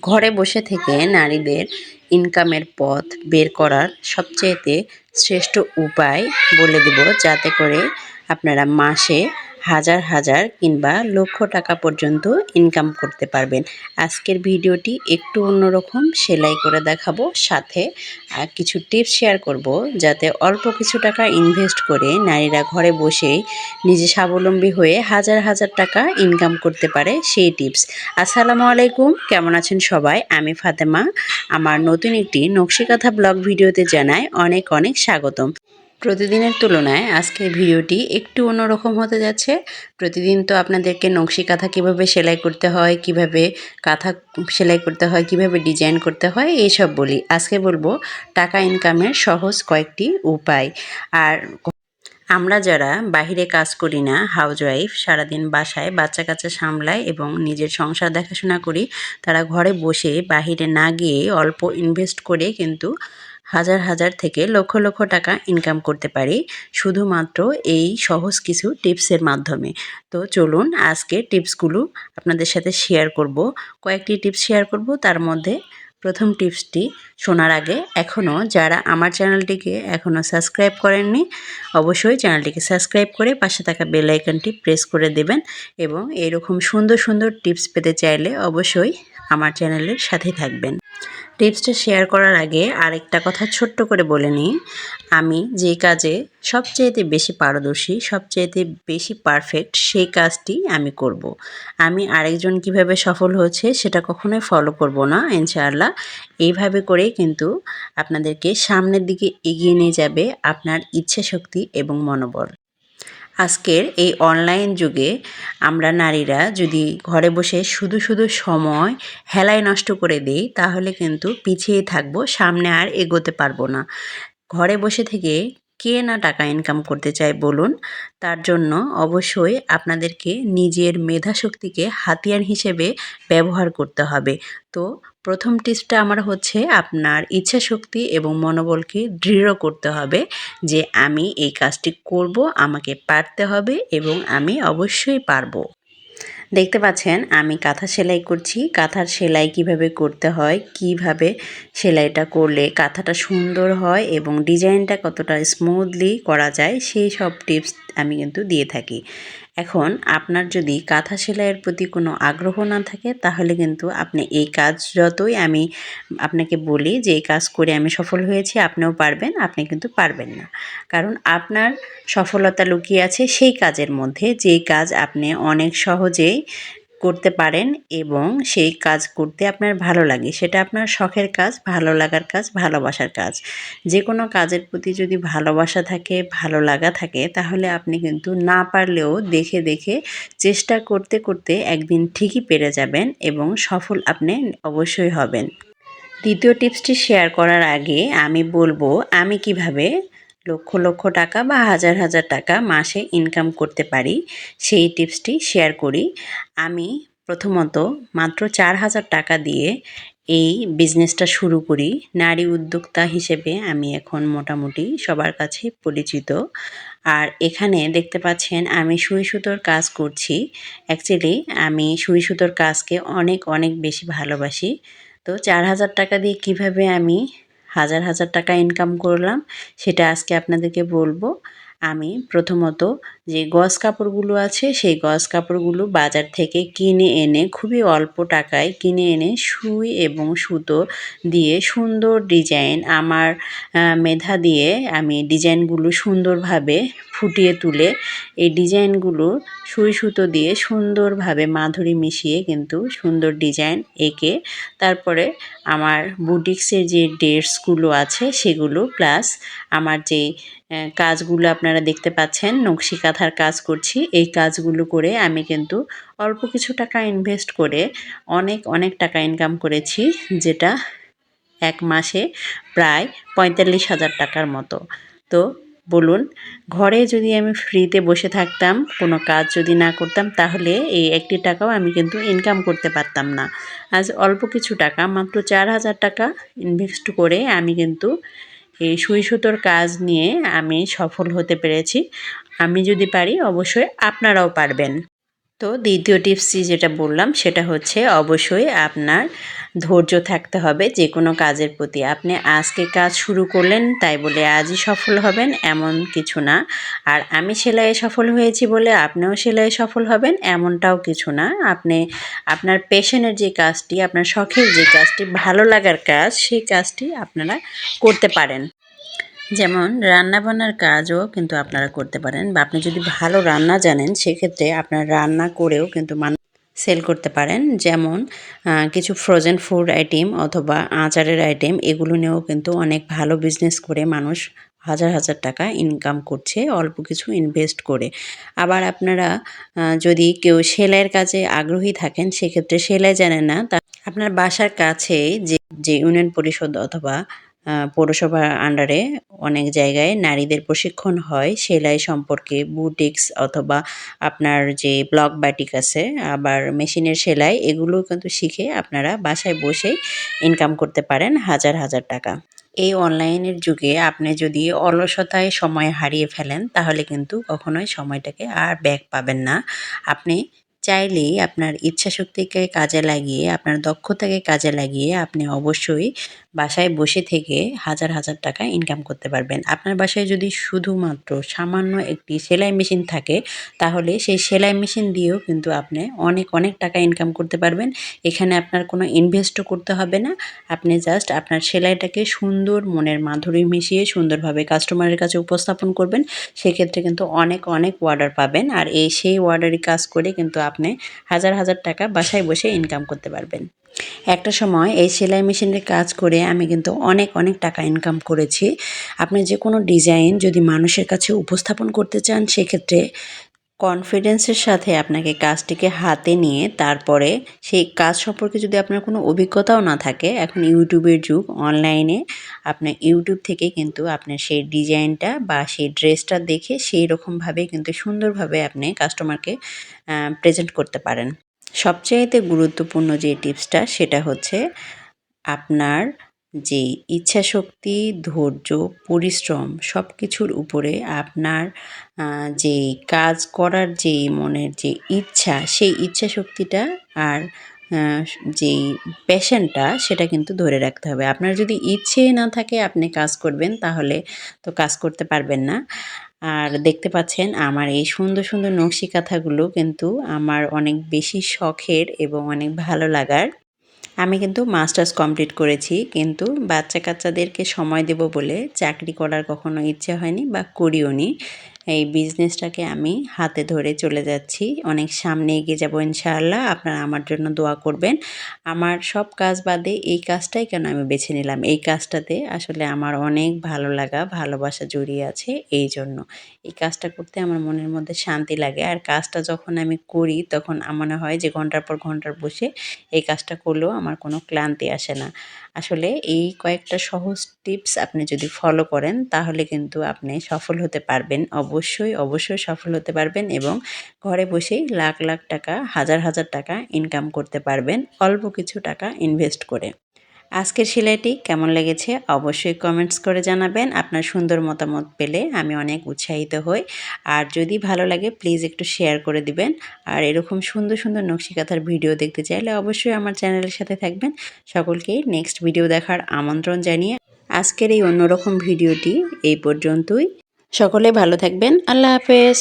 ঘরে বসে থেকে নারীদের ইনকামের পথ বের করার সবচাইতে শ্রেষ্ঠ উপায় বলে দেব, যাতে করে আপনারা মাসে হাজার হাজার কিংবা লক্ষ টাকা পর্যন্ত ইনকাম করতে পারবেন। আজকের ভিডিওটি একটু অন্যরকম, সেলাই করে দেখাবো, সাথে কিছু টিপস শেয়ার করব, যাতে অল্প কিছু টাকা ইনভেস্ট করে নারীরা ঘরে বসেই নিজে স্বাবলম্বী হয়ে হাজার হাজার টাকা ইনকাম করতে পারে সেই টিপস। আসসালামু আলাইকুম, কেমন আছেন সবাই? আমি ফাতেমা। আমার নতুন একটি নকশিকাঁথা ব্লগ ভিডিওতে জানাই অনেক অনেক স্বাগতম। প্রতিদিনের তুলনায় আজকের ভিডিওটি একটু অন্যরকম হতে যাচ্ছে। প্রতিদিন তো আপনাদেরকে নকশিকাঁথা কীভাবে সেলাই করতে হয়, কিভাবে কাঁথা সেলাই করতে হয়, কিভাবে ডিজাইন করতে হয় এইসব বলি। আজকে বলবো টাকা ইনকামের সহজ কয়েকটি উপায়। আর আমরা যারা বাহিরে কাজ করি না, হাউসওয়াইফ, সারাদিন বাসায় বাচ্চা কাচ্চা সামলায় এবং নিজের সংসার দেখাশোনা করি, তারা ঘরে বসে বাহিরে না গিয়ে অল্প ইনভেস্ট করে কিন্তু হাজার হাজার থেকে লক্ষ লক্ষ টাকা ইনকাম করতে পারি শুধুমাত্র এই সহজ কিছু টিপসের মাধ্যমে। তো চলুন আজকে টিপসগুলো আপনাদের সাথে শেয়ার করব। কয়েকটি টিপস শেয়ার করব, তার মধ্যে প্রথম টিপসটি শোনার আগে এখনও যারা আমার চ্যানেলটিকে এখনও সাবস্ক্রাইব করেননি, অবশ্যই চ্যানেলটিকে সাবস্ক্রাইব করে পাশে থাকা বেল আইকনটি প্রেস করে দেবেন। এবং এরকম সুন্দর সুন্দর টিপস পেতে চাইলে অবশ্যই আমার চ্যানেলের সাথে থাকবেন। টিপসটা শেয়ার করার আগে আরেকটা কথা ছোট্ট করে বলে নিই, আমি যে কাজে সবচাইতে বেশি পারদর্শী, সবচাইতে বেশি পারফেক্ট, সেই কাজটি আমি করব। আমি আরেকজন কিভাবে সফল হচ্ছে সেটা কখনোই ফলো করব না, ইনশাআল্লাহ। এইভাবে করেই কিন্তু আপনাদেরকে সামনের দিকে এগিয়ে নিয়ে যাবে আপনার ইচ্ছা শক্তি এবং মনোবল। আজকের এই অনলাইন যুগে আমরা নারীরা যদি ঘরে বসে শুধু শুধু সময় হেলায় নষ্ট করে দিই, তাহলে কিন্তু পিছিয়ে থাকবো, সামনে আর এগোতে পারবো না। ঘরে বসে থেকে কে না টাকা ইনকাম করতে চায় বলুন? তার জন্য অবশ্যই আপনাদেরকে নিজের মেধাশক্তিকে হাতিয়ার হিসেবে ব্যবহার করতে হবে। তো প্রথম টিপসটা আমার হচ্ছে আপনার ইচ্ছাশক্তি এবং মনোবলকে দৃঢ় করতে হবে যে আমি এই কাজটি করব, আমাকে পারতে হবে এবং আমি অবশ্যই পারবো। দেখতে পাচ্ছেন আমি কাঁথা সেলাই করছি। কাঁথার সেলাই কিভাবে করতে হয়, কিভাবে সেলাইটা করলে কাঁথাটা সুন্দর হয় এবং ডিজাইনটা কতটা স্মুথলি করা যায়, সেই সব টিপস আমি কিন্তু দিয়ে থাকি। এখন আপনার যদি কাঁথা সেলাইয়ের প্রতি কোনো আগ্রহ না থাকে, তাহলে কিন্তু আপনি এই কাজ যতই আমি আপনাকে বলি যে এই কাজ করে আমি সফল হয়েছি, আপনিও পারবেন, আপনি কিন্তু পারবেন না। কারণ আপনার সফলতা লুকিয়ে আছে সেই কাজের মধ্যে, যেই কাজ আপনি অনেক সহজেই করতে পারেন এবং সেই কাজ করতে আপনার ভালো লাগে। সেটা আপনার শখের কাজ, ভালো লাগার কাজ, ভালোবাসার কাজ। যে কোনো কাজের প্রতি যদি ভালোবাসা থাকে, ভালো লাগা থাকে, তাহলে আপনি কিন্তু না পারলেও দেখে দেখে চেষ্টা করতে করতে একদিন ঠিকই পেরে যাবেন এবং সফল আপনি অবশ্যই হবেন। দ্বিতীয় টিপসটি শেয়ার করার আগে আমি বলবো আমি কিভাবে লক্ষ লক্ষ টাকা বা হাজার হাজার টাকা মাসে ইনকাম করতে পারি, সেই টিপসটি শেয়ার করি। আমি প্রথমত মাত্র 4,000 টাকা দিয়ে এই বিজনেসটা শুরু করি। নারী উদ্যোক্তা হিসেবে আমি এখন মোটামুটি সবার কাছে পরিচিত। আর এখানে দেখতে পাচ্ছেন আমি সুই সুতোর কাজ করছি। অ্যাকচুয়ালি আমি সুই সুতোর কাজকে অনেক অনেক বেশি ভালোবাসি। তো 4,000 টাকা দিয়ে কিভাবে আমি হাজার হাজার টাকা ইনকাম করলাম, সেটা আজকে আপনাদেরকে বলবো। আমি প্রথমত যে গজ কাপড়গুলো আছে, সেই গজ কাপড়গুলো বাজার থেকে কিনে এনে, খুবই অল্প টাকায় কিনে এনে সুই এবং সুতো দিয়ে সুন্দর ডিজাইন, আমার মেধা দিয়ে আমি ডিজাইনগুলো সুন্দরভাবে ফুটিয়ে তুলে, এই ডিজাইনগুলো সুই সুতো দিয়ে সুন্দরভাবে মাধুরী মিশিয়ে কিন্তু সুন্দর ডিজাইন এঁকে, তারপরে আমার বুটিক্সের যে ড্রেসগুলো আছে সেগুলো, প্লাস আমার যে কাজগুলো আপনারা দেখতে পাচ্ছেন, নকশি কাঁথার কাজ করছি, এই কাজগুলো করে আমি কিন্তু অল্প কিছু টাকা ইনভেস্ট করে অনেক অনেক টাকা ইনকাম করেছি, যেটা এক মাসে প্রায় 45,000 টাকার মতো। তো বলুন, ঘরে যদি আমি ফ্রিতে বসে থাকতাম, কোনো কাজ যদি না করতাম, তাহলে এই একটি টাকাও আমি কিন্তু ইনকাম করতে পারতাম না। আজ অল্প কিছু টাকা, মাত্র 4,000 টাকা ইনভেস্ট করে আমি কিন্তু এই সুই সুতোর কাজ নিয়ে আমি সফল হতে পেরেছি। আমি যদি পারি, অবশ্যই আপনারাও পারবেন। তো দ্বিতীয় টিপসটি যেটা বললাম সেটা হচ্ছে অবশ্যই আপনার ধৈর্য থাকতে হবে যে কোনো কাজের প্রতি। আপনি আজকে কাজ শুরু করলেন তাই বলে আজই সফল হবেন এমন কিছু না। আর আমি সেলাইয়ে সফল হয়েছি বলে আপনিও সেলাইয়ে সফল হবেন এমনটাও কিছু না। আপনি আপনার প্যাশনের যে কাজটি, আপনার শখের যে কাজটি, ভালো লাগার কাজ, সেই কাজটি আপনারা করতে পারেন। যেমন রান্নাবান্নার কাজও কিন্তু আপনারা করতে পারেন, বা আপনি যদি ভালো রান্না জানেন সেক্ষেত্রে আপনার রান্না করেও কিন্তু সেল করতে পারেন। যেমন কিছু ফ্রোজেন ফুড আইটেম অথবা আচারের আইটেম, এগুলো নিয়েও কিন্তু অনেক ভালো বিজনেস করে মানুষ হাজার হাজার টাকা ইনকাম করছে অল্প কিছু ইনভেস্ট করে। আবার আপনারা যদি কেউ সেলাইয়ের কাজে আগ্রহী থাকেন, সেক্ষেত্রে সেলাই জানেন না, তা আপনার বাসার কাছে যে ইউনিয়ন পরিষদ অথবা পৌরসভার আন্ডারে অনেক জায়গায় নারীদের প্রশিক্ষণ হয় সেলাই সম্পর্কে, বুটিক্স অথবা আপনার যে ব্লক বাটিক আছে, আবার মেশিনের সেলাই, এগুলো কিন্তু শিখে আপনারা বাসায় বসেই ইনকাম করতে পারেন হাজার হাজার টাকা। এই অনলাইনের যুগে আপনি যদি অলসতায় সময় হারিয়ে ফেলেন তাহলে কিন্তু কখনোই সময়টাকে আর ব্যাক পাবেন না। আপনি চাইলেই আপনার ইচ্ছাশক্তিকে কাজে লাগিয়ে, আপনার দক্ষতাকে কাজে লাগিয়ে আপনি অবশ্যই বাসায় বসে থেকে হাজার হাজার টাকা ইনকাম করতে পারবেন। আপনার বাসায় যদি শুধুমাত্র সামান্য একটি সেলাই মেশিন থাকে তাহলে সেই সেলাই মেশিন দিয়েও কিন্তু আপনি অনেক অনেক টাকা ইনকাম করতে পারবেন। এখানে আপনার কোনো ইনভেস্টও করতে হবে না। আপনি জাস্ট আপনার সেলাইটাকে সুন্দর মনের মাধুরী মিশিয়ে সুন্দরভাবে কাস্টমারের কাছে উপস্থাপন করবেন। সেক্ষেত্রে কিন্তু অনেক অনেক অর্ডার পাবেন, আর সেই অর্ডারই কাজ করে কিন্তু আপনি হাজার হাজার টাকা বাসায় বসে ইনকাম করতে পারবেন। একটা সময় এই সেলাই মেশিনের কাজ করে আমি কিন্তু অনেক অনেক টাকা ইনকাম করেছি। আপনি যে কোনো ডিজাইন যদি মানুষের কাছে উপস্থাপন করতে চান, সেক্ষেত্রে কনফিডেন্সের সাথে আপনাকে কাজটিকে হাতে নিয়ে তারপরে সেই কাজ সম্পর্কে যদি আপনার কোনো অভিজ্ঞতাও না থাকে, এখন ইউটিউবের যুগ, অনলাইনে আপনি ইউটিউব থেকে কিন্তু আপনার সেই ডিজাইনটা বা সেই ড্রেসটা দেখে সেই রকমভাবে কিন্তু সুন্দরভাবে আপনি কাস্টমারকে প্রেজেন্ট করতে পারেন। সবচাইতে গুরুত্বপূর্ণ যে টিপসটা সেটা হচ্ছে আপনার যে ইচ্ছাশক্তি, ধৈর্য, পরিশ্রম সব কিছুর উপরে আপনার যেই কাজ করার যেই মনের যে ইচ্ছা, সেই ইচ্ছাশক্তিটা আর আ যেই প্যাশনটা সেটা কিন্তু ধরে রাখতে হবে। আপনার যদি ইচ্ছেই না থাকে আপনি কাজ করবেন তাহলে তো কাজ করতে পারবেন না। আর দেখতে পাচ্ছেন আমার এই সুন্দর, সুন্দর নকশি কাঁথাগুলো কিন্তু আমার অনেক বেশি শখের এবং অনেক ভালো লাগার। আমি কিন্তু মাস্টার্স কমপ্লিট করেছি, কিন্তু বাচ্চা-কাচ্চাদেরকে সময় দেব বলে চাকরি করার কখনো ইচ্ছে হয়নি বা করিওনি। এই বিজনেসটাকে আমি হাতে ধরে চলে যাচ্ছি। অনেক সামনে এগিয়ে যাব ইনশাআল্লাহ। আপনারা আমার জন্য দোয়া করবেন। আমার সব কাজ বাদে এই কাজটাই কেন আমি বেছে নিলাম? এই কাজটাতে আসলে আমার অনেক ভালো লাগা, ভালোবাসা জড়িয়ে আছে এইজন্য। এই কাজটা করতে আমার মনের মধ্যে শান্তি লাগে। আর কাজটা যখন আমি করি তখন মনে হয় যে ঘন্টার পর ঘন্টা বসে এই কাজটা করলেও আমার কোনো ক্লান্তি আসে না। আসলে এই কয়েকটা সহজ টিপস আপনি যদি ফলো করেন তাহলে কিন্তু আপনি সফল হতে পারবেন। অবশ্যই, অবশ্যই সফল হতে পারবেন এবং ঘরে বসেই লাখ লাখ টাকা, হাজার হাজার টাকা ইনকাম করতে পারবেন অল্প কিছু টাকা ইনভেস্ট করে। আজকের সেলাইটি কেমন লেগেছে অবশ্যই কমেন্টস করে জানাবেন। আপনার সুন্দর মতামত পেলে আমি অনেক উৎসাহিত হই। আর যদি ভালো লাগে প্লিজ একটু শেয়ার করে দিবেন। আর এরকম সুন্দর সুন্দর নকশি কাঁথার ভিডিও দেখতে চাইলে অবশ্যই আমার চ্যানেলের সাথে থাকবেন। সকলকেই নেক্সট ভিডিও দেখার আমন্ত্রণ জানিয়ে আজকের এই অন্যরকম ভিডিওটি এই পর্যন্তই। সকলে ভালো থাকবেন। আল্লাহ হাফেজ।